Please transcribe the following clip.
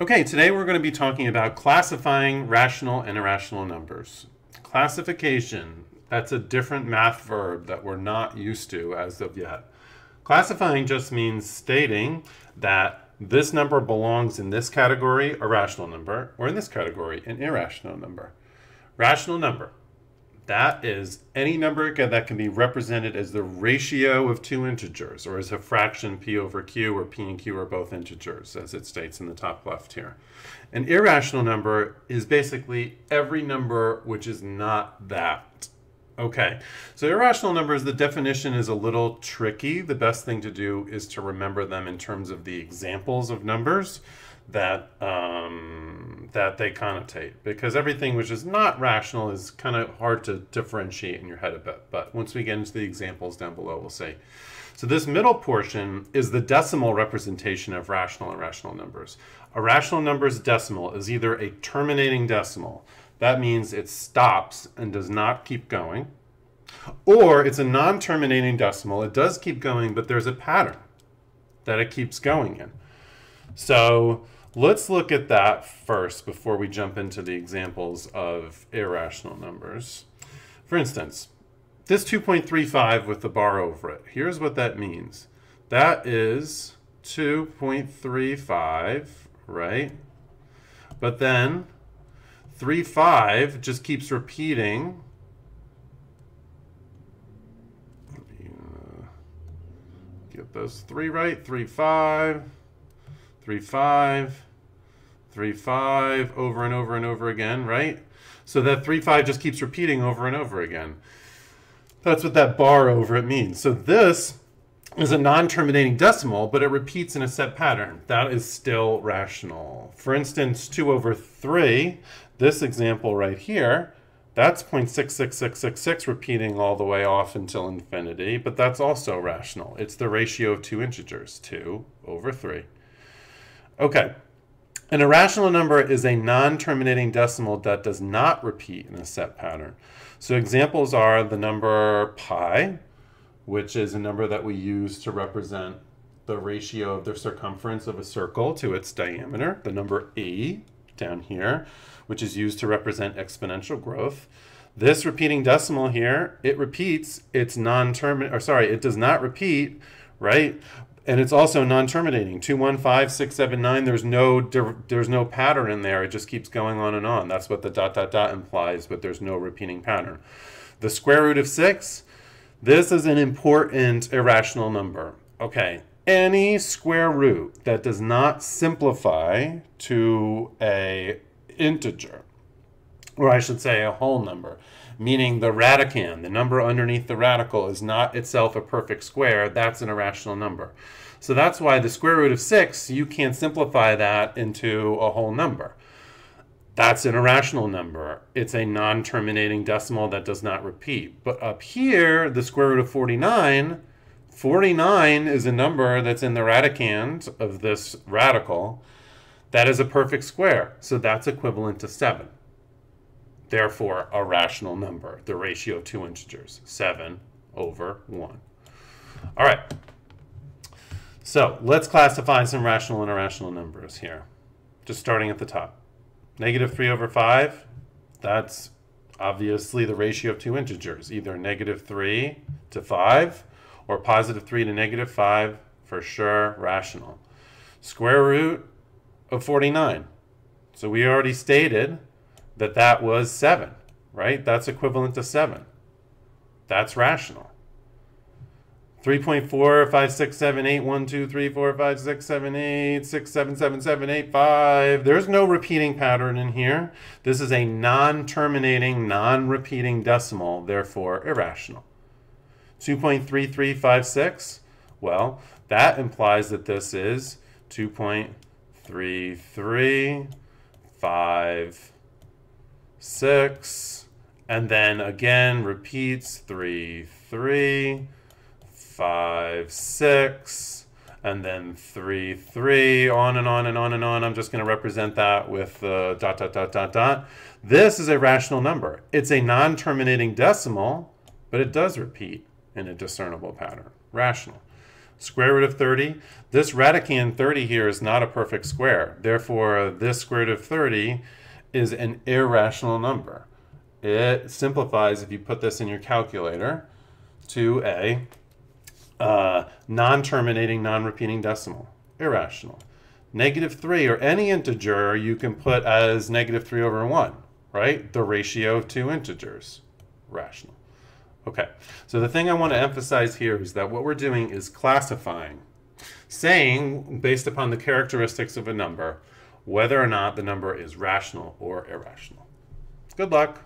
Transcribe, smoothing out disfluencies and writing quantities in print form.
Okay, today we're going to be talking about classifying rational and irrational numbers. Classification, that's a different math verb that we're not used to as of yet. Classifying just means stating that this number belongs in this category, a rational number, or in this category, an irrational number. Rational number, that is any number that can be represented as the ratio of two integers, or as a fraction p over q, where p and q are both integers, as it states in the top left here. An irrational number is basically every number which is not that. Okay, so irrational numbers, the definition is a little tricky. The best thing to do is to remember them in terms of the examples of numbers that they connotate, because everything which is not rational is kind of hard to differentiate in your head a bit. But once we get into the examples down below, we'll see. So this middle portion is the decimal representation of rational and irrational numbers. A rational number's decimal is either a terminating decimal, that means it stops and does not keep going, or it's a non-terminating decimal. It does keep going, but there's a pattern that it keeps going in. So let's look at that first before we jump into the examples of irrational numbers. For instance, this 2.35 with the bar over it, here's what that means. That is 2.35, right? But then 3.5 just keeps repeating. Let me get those three right. 3.5. 3.5, 3.5, over and over and over again, right? So that 3.5 just keeps repeating over and over again. That's what that bar over it means. So this is a non-terminating decimal, but it repeats in a set pattern. That is still rational. For instance, 2 over 3, this example right here, that's 0.66666 repeating all the way off until infinity, but that's also rational. It's the ratio of two integers, 2 over 3. Okay, an irrational number is a non-terminating decimal that does not repeat in a set pattern. So examples are the number pi, which is a number that we use to represent the ratio of the circumference of a circle to its diameter. The number a down here, which is used to represent exponential growth. This repeating decimal here, it repeats, it's it does not repeat, right? And it's also non-terminating. 215,679. There's no pattern in there. It just keeps going on and on. That's what the ... implies, but there's no repeating pattern. The square root of 6. This is an important irrational number. Okay, any square root that does not simplify to a integer, or I should say a whole number, meaning the radicand, the number underneath the radical, is not itself a perfect square, that's an irrational number. So that's why the square root of 6, you can't simplify that into a whole number. That's an irrational number. It's a non-terminating decimal that does not repeat. But up here, the square root of 49, 49 is a number that's in the radicand of this radical. That is a perfect square, so that's equivalent to 7. Therefore, a rational number, the ratio of two integers, 7 over 1. All right, so let's classify some rational and irrational numbers here. Just starting at the top. Negative 3 over 5, that's obviously the ratio of two integers, either negative 3 to 5 or positive 3 to negative 5, for sure, rational. Square root of 49. So we already stated that that was 7, right? That's equivalent to 7. That's rational. 3.4, 5, 6, 7, 8, 1, 2, 3, 4, 5, 6, 7, 8, 6, 7, 7, 7, 8, 5. There's no repeating pattern in here. This is a non-terminating, non-repeating decimal, therefore irrational. 2.3356, well, that implies that this is 2.3356, and then again repeats 3, 3, 5, 6, and then 3, 3, on and on and on and on. I'm just going to represent that with the ... This is a rational number. It's a non-terminating decimal, but it does repeat in a discernible pattern. Rational. Square root of 30. This radicand 30 here is not a perfect square. Therefore, this square root of 30 is an irrational number. It simplifies if you put this in your calculator to a non-terminating, non-repeating decimal. Irrational. -3, or any integer you can put as -3/1, right? The ratio of two integers. Rational. Okay, so the thing I want to emphasize here is that what we're doing is classifying, saying, based upon the characteristics of a number, whether or not the number is rational or irrational. Good luck.